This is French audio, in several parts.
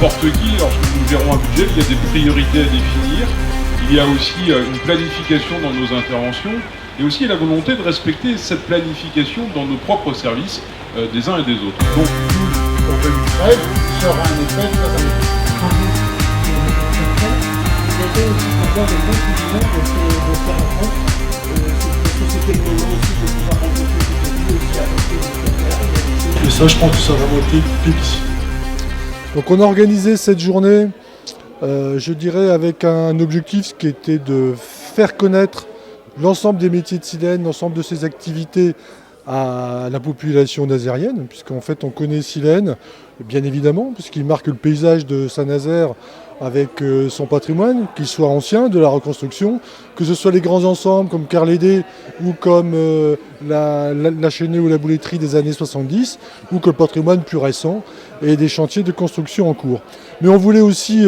n'importe qui, lorsque nous gérons un budget, il y a des priorités à définir, il y a aussi une planification dans nos interventions, et aussi la volonté de respecter cette planification dans nos propres services des uns et des autres. Donc, on fait une trêve, sera un effet très important. Vous avez aussi avoir des conclusions de ces rencontres. C'était le moment aussi de pouvoir rencontrer des aussi apporter. Et ça, je pense que ça a vraiment été plébiscite. Donc on a organisé cette journée, je dirais, avec un objectif qui était de faire connaître l'ensemble des métiers de Silène, l'ensemble de ses activités à la population nazérienne, puisqu'en fait on connaît Silène, bien évidemment, puisqu'il marque le paysage de Saint-Nazaire avec son patrimoine, qu'il soit ancien, de la reconstruction, que ce soit les grands ensembles comme Carlédé ou comme la Chênaie ou la Bouletterie des années 70, ou que le patrimoine plus récent et des chantiers de construction en cours. Mais on voulait aussi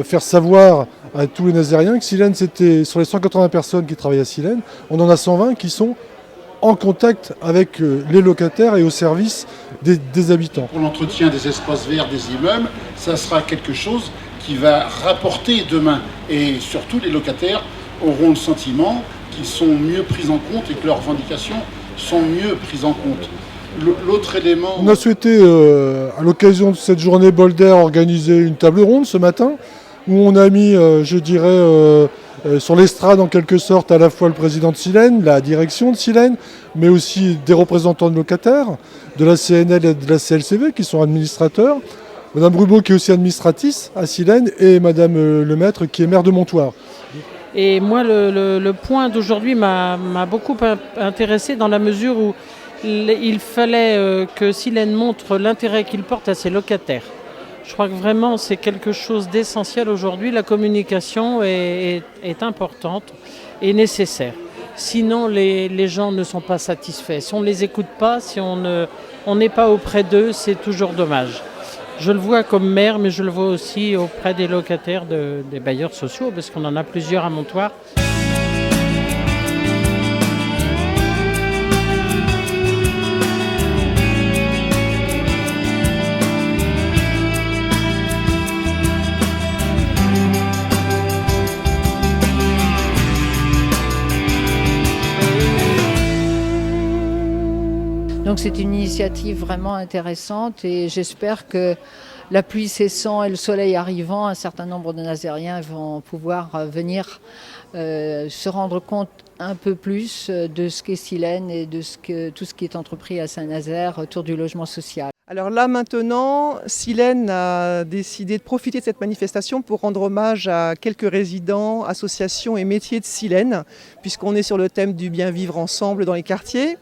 faire savoir à tous les Nazériens que Silène, c'était sur les 180 personnes qui travaillent à Silène, on en a 120 qui sont en contact avec les locataires et au service des habitants. Pour l'entretien des espaces verts des immeubles, ça sera quelque chose qui va rapporter demain. Et surtout, les locataires auront le sentiment qu'ils sont mieux pris en compte et que leurs revendications sont mieux prises en compte. L'autre élément... On a souhaité, à l'occasion de cette journée Bolder, organiser une table ronde ce matin, où on a mis, je dirais, sur l'estrade en quelque sorte à la fois le président de Silène, la direction de Silène, mais aussi des représentants de locataires, de la CNL et de la CLCV qui sont administrateurs, Madame Brubeau qui est aussi administratrice à Silène et Madame Lemaître qui est maire de Montoire. Et moi le point d'aujourd'hui m'a beaucoup intéressé dans la mesure où il fallait que Silène montre l'intérêt qu'il porte à ses locataires. Je crois que vraiment c'est quelque chose d'essentiel aujourd'hui. La communication est importante et nécessaire. Sinon les gens ne sont pas satisfaits. Si on ne les écoute pas, si on n'est pas auprès d'eux, c'est toujours dommage. Je le vois comme maire, mais je le vois aussi auprès des locataires des bailleurs sociaux, parce qu'on en a plusieurs à Montoire. Donc c'est une initiative vraiment intéressante et j'espère que la pluie cessant et le soleil arrivant, un certain nombre de Nazériens vont pouvoir venir se rendre compte un peu plus de ce qu'est Silène et de tout ce qui est entrepris à Saint-Nazaire autour du logement social. Alors là maintenant, Silène a décidé de profiter de cette manifestation pour rendre hommage à quelques résidents, associations et métiers de Silène, puisqu'on est sur le thème du bien vivre ensemble dans les quartiers.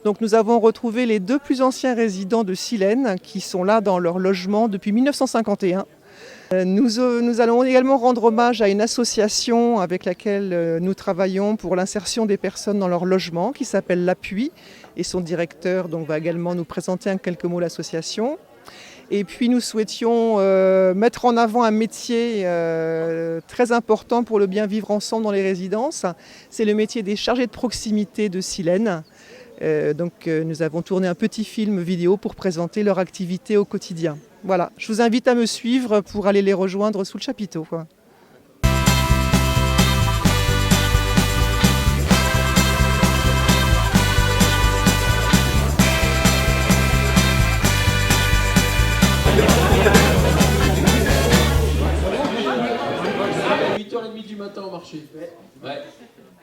Donc nous avons retrouvé les deux plus anciens résidents de Silène qui sont là dans leur logement depuis 1951. Nous allons également rendre hommage à une association avec laquelle nous travaillons pour l'insertion des personnes dans leur logement qui s'appelle l'Appui et son directeur donc, va également nous présenter en quelques mots l'association. Et puis nous souhaitions mettre en avant un métier très important pour le bien vivre ensemble dans les résidences. C'est le métier des chargés de proximité de Silène. Nous avons tourné un petit film vidéo pour présenter leur activité au quotidien. Voilà, je vous invite à me suivre pour aller les rejoindre sous le chapiteau. À 8h30 du matin au marché. Ouais.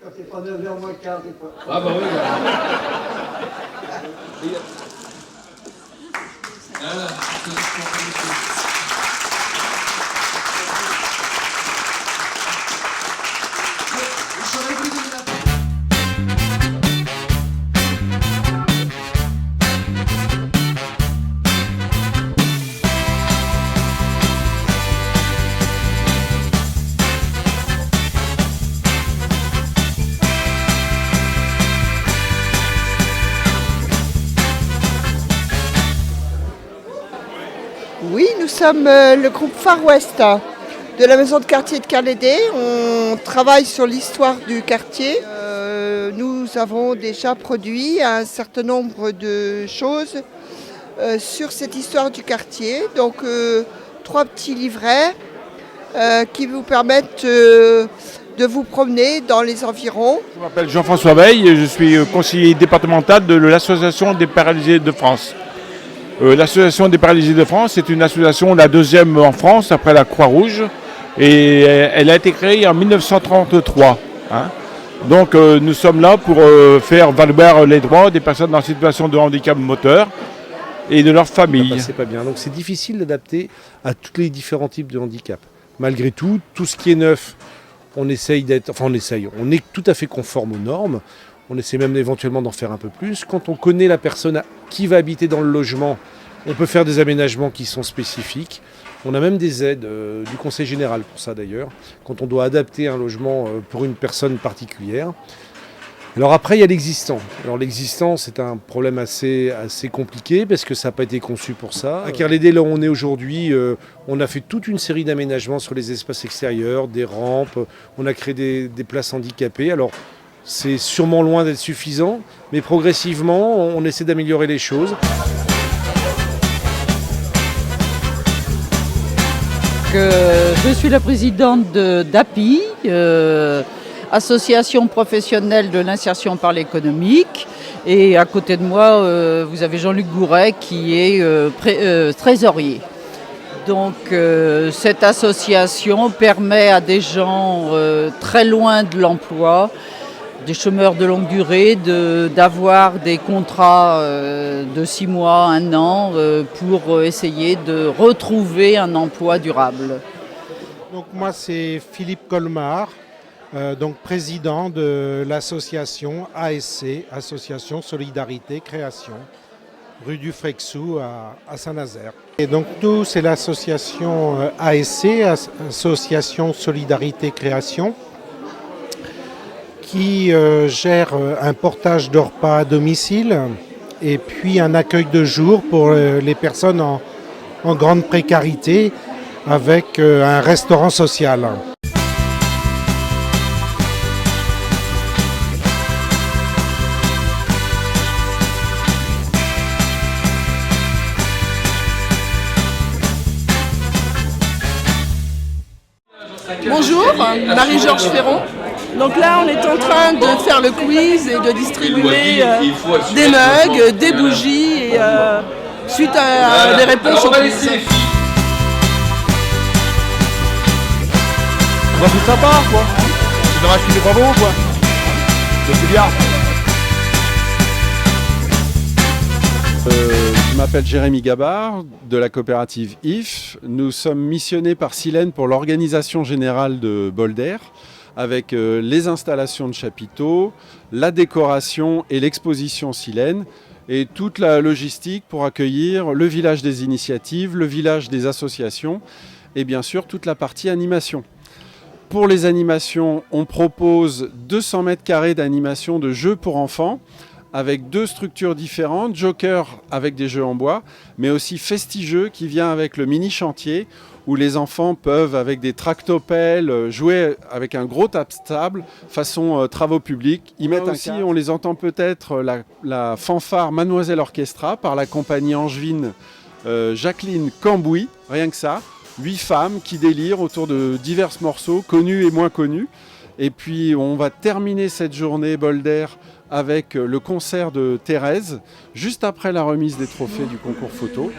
Quand c'est pas 9h moins 15, c'est pas. Ah bah oui. Oui, nous sommes le groupe Far West de la maison de quartier de Carlédé. On travaille sur l'histoire du quartier. Nous avons déjà produit un certain nombre de choses sur cette histoire du quartier. Donc 3 petits livrets qui vous permettent de vous promener dans les environs. Je m'appelle Jean-François Veil et je suis conseiller départemental de l'Association des paralysés de France. L'Association des paralysés de France est une association, la deuxième en France après la Croix-Rouge, et elle a été créée en 1933. Donc nous sommes là pour faire valoir les droits des personnes en situation de handicap moteur et de leur famille. C'est pas bien. Donc c'est difficile d'adapter à tous les différents types de handicap. Malgré tout, tout ce qui est neuf, on est tout à fait conforme aux normes. On essaie même éventuellement d'en faire un peu plus. Quand on connaît la personne qui va habiter dans le logement, on peut faire des aménagements qui sont spécifiques. On a même des aides du Conseil général pour ça d'ailleurs, quand on doit adapter un logement pour une personne particulière. Alors après, il y a l'existant. Alors l'existant, c'est un problème assez compliqué parce que ça n'a pas été conçu pour ça. À Kerlédé, là où on est aujourd'hui, on a fait toute une série d'aménagements sur les espaces extérieurs, des rampes, on a créé des places handicapées. Alors c'est sûrement loin d'être suffisant, mais progressivement, on essaie d'améliorer les choses. Je suis la présidente d'API, Association professionnelle de l'insertion par l'économique. Et à côté de moi, vous avez Jean-Luc Gouret qui est trésorier. Donc cette association permet à des gens très loin de l'emploi, des chômeurs de longue durée, d'avoir des contrats de 6 mois, 1 an, pour essayer de retrouver un emploi durable. Donc moi c'est Philippe Colmar, donc président de l'association ASC, Association Solidarité Création, rue du Frexou à Saint-Nazaire. Et donc nous c'est l'association ASC, Association Solidarité Création, qui gère un portage de repas à domicile et puis un accueil de jour pour les personnes en grande précarité avec un restaurant social. Bonjour, Marie-Georges Ferron. Donc là, on est en train de faire le quiz et de distribuer des mugs, des bougies et suite à des réponses au quiz. On va tout sympa, quoi. C'est dommage qu'il n'est pas bon, quoi. C'est bien. Je m'appelle Jérémy Gabard de la coopérative IF. Nous sommes missionnés par Silène pour l'organisation générale de Bolder, avec les installations de chapiteaux, la décoration et l'exposition Silène, et toute la logistique pour accueillir le village des initiatives, le village des associations, et bien sûr toute la partie animation. Pour les animations, on propose 200 mètres carrés d'animation de jeux pour enfants, avec 2 structures différentes, Joker avec des jeux en bois, mais aussi Festigeux qui vient avec le mini chantier, où les enfants peuvent, avec des tractopelles, jouer avec un gros table, façon travaux publics. Ils mettent aussi, on les entend peut-être, la fanfare Mademoiselle Orchestra par la compagnie angevine Jacqueline Cambouis, rien que ça. 8 femmes qui délirent autour de divers morceaux, connus et moins connus. Et puis on va terminer cette journée Bolder avec le concert de Thérèse, juste après la remise des trophées du concours photo.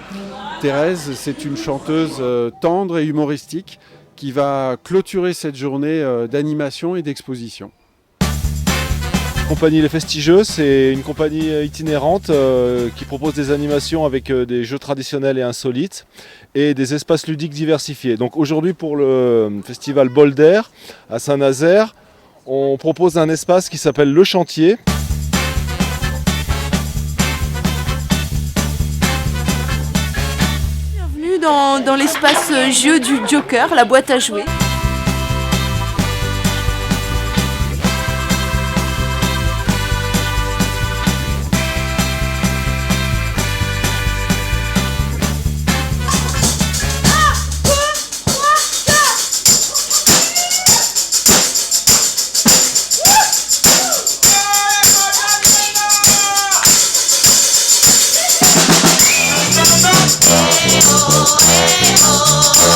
Thérèse, c'est une chanteuse tendre et humoristique qui va clôturer cette journée d'animation et d'exposition. Compagnie Les Festigeux, c'est une compagnie itinérante qui propose des animations avec des jeux traditionnels et insolites et des espaces ludiques diversifiés. Donc aujourd'hui pour le festival Bolder à Saint-Nazaire, on propose un espace qui s'appelle Le Chantier. Bienvenue dans l'espace jeu du Joker, la boîte à jouer. Oh,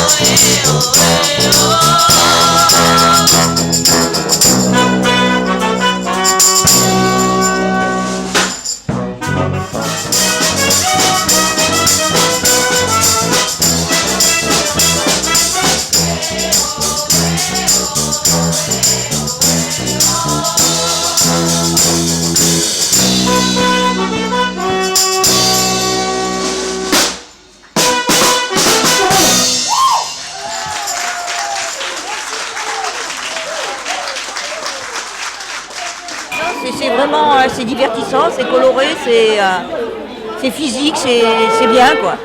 C'est vraiment c'est divertissant, c'est coloré, c'est physique, c'est bien quoi.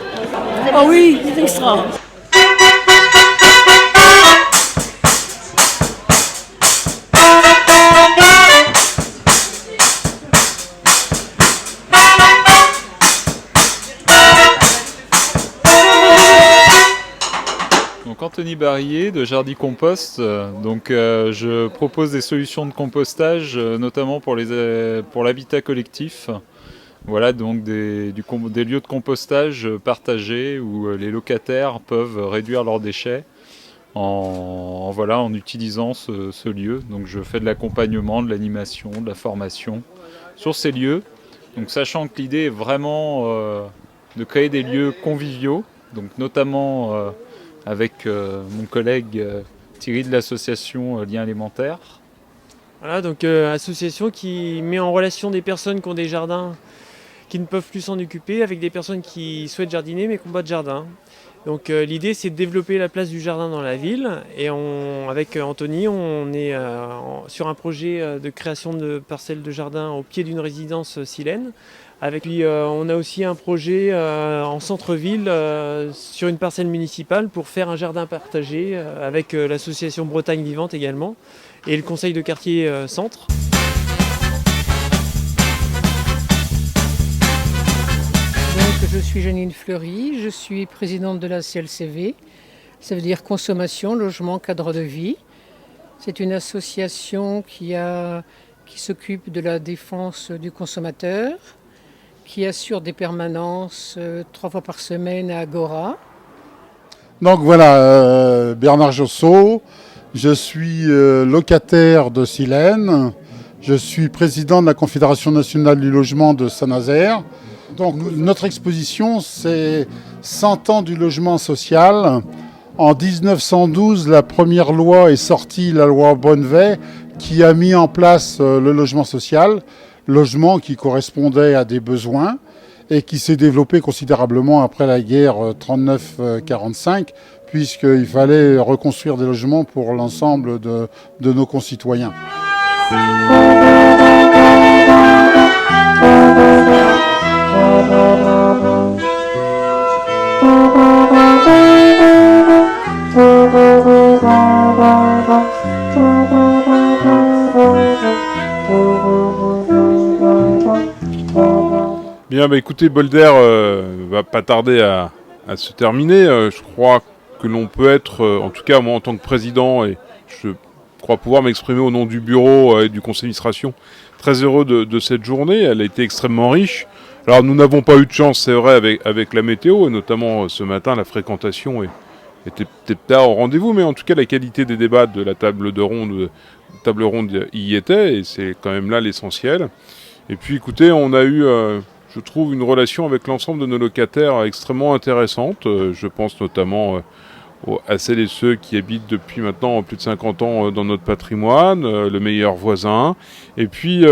Ah oui, c'est extra. Donc Anthony Barillet de Jardi Compost. Je propose des solutions de compostage, notamment pour l'habitat collectif. Voilà, donc des lieux de compostage partagés où les locataires peuvent réduire leurs déchets en utilisant ce lieu. Donc je fais de l'accompagnement, de l'animation, de la formation sur ces lieux. Donc sachant que l'idée est vraiment de créer des lieux conviviaux, donc notamment avec mon collègue Thierry de l'association Lien Élémentaire. Voilà, donc association qui met en relation des personnes qui ont des jardins qui ne peuvent plus s'en occuper avec des personnes qui souhaitent jardiner mais qui n'ont pas de jardin. Donc l'idée c'est de développer la place du jardin dans la ville et avec Anthony on est sur un projet de création de parcelles de jardin au pied d'une résidence silène. Avec lui on a aussi un projet en centre-ville sur une parcelle municipale pour faire un jardin partagé avec l'association Bretagne Vivante également et le conseil de quartier centre. Je suis Janine Fleury, je suis présidente de la CLCV, ça veut dire consommation, logement, cadre de vie. C'est une association qui s'occupe de la défense du consommateur, qui assure des permanences 3 fois par semaine à Agora. Donc voilà, Bernard Jossot, je suis locataire de Silène, je suis président de la Confédération nationale du logement de Saint-Nazaire. Donc notre exposition, c'est 100 ans du logement social. En 1912, la première loi est sortie, la loi Bonnevet, qui a mis en place le logement social, logement qui correspondait à des besoins et qui s'est développé considérablement après la guerre 39-45, puisqu'il fallait reconstruire des logements pour l'ensemble de nos concitoyens. Bien, écoutez, Bolder va pas tarder à se terminer. Je crois que l'on peut être, en tout cas moi en tant que président, et je crois pouvoir m'exprimer au nom du bureau et du conseil d'administration, très heureux de cette journée. Elle a été extrêmement riche. Alors nous n'avons pas eu de chance, c'est vrai, avec la météo, et notamment ce matin, la fréquentation était peut-être pas au rendez-vous, mais en tout cas la qualité des débats de la table ronde y était, et c'est quand même là l'essentiel. Et puis écoutez, on a eu, je trouve, une relation avec l'ensemble de nos locataires extrêmement intéressante. Je pense notamment à celles et ceux qui habitent depuis maintenant plus de 50 ans dans notre patrimoine, le meilleur voisin. Et puis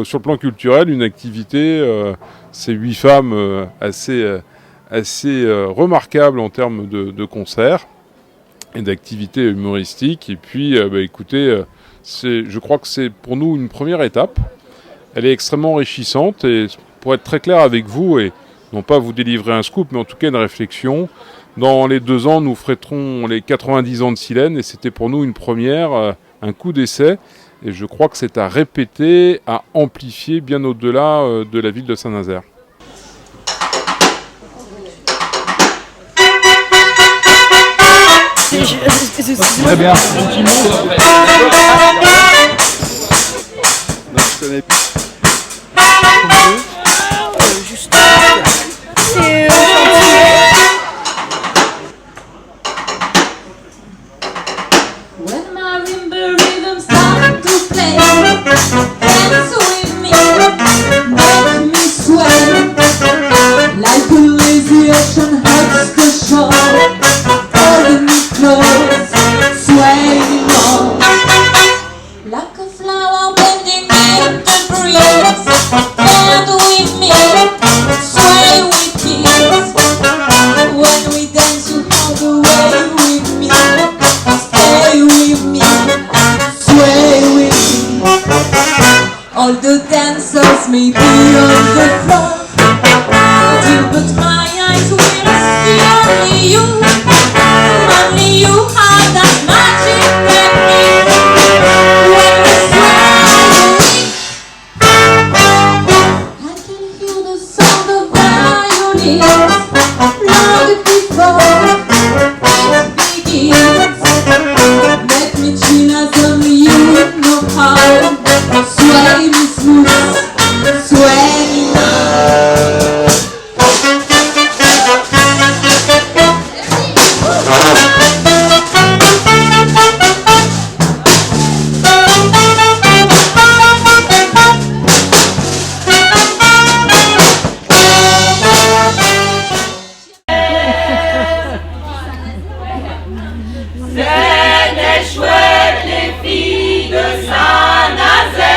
sur le plan culturel, une activité, ces 8 femmes assez remarquables en termes de concerts et d'activités humoristiques. Et puis écoutez, je crois que c'est pour nous une première étape. Elle est extrêmement enrichissante et pour être très clair avec vous, et non pas vous délivrer un scoop, mais en tout cas une réflexion, dans les 2 ans, nous fêterons les 90 ans de Silène et c'était pour nous une première, un coup d'essai. Et je crois que c'est à répéter, à amplifier bien au-delà de la ville de Saint-Nazaire. Très bien. Je connais pas. C'est When marimba rhythm start to play, dance with me, make me sway, like a lazy ocean hugs the shore, holding me close. sway me more. Like a flower bending in the breeze, bend with me, sway with kiss. When we dance, you all the way with me, stay with me, sway with me. All the dancers may be on the floor, but my eyes will see only you. Only you have that magic technique. When we sway, I can hear the sound of violins long before it begins. Make me chill as only you know how. Sway me smooth, sway me now. C'est des chouettes les filles de Saint-Nazaire.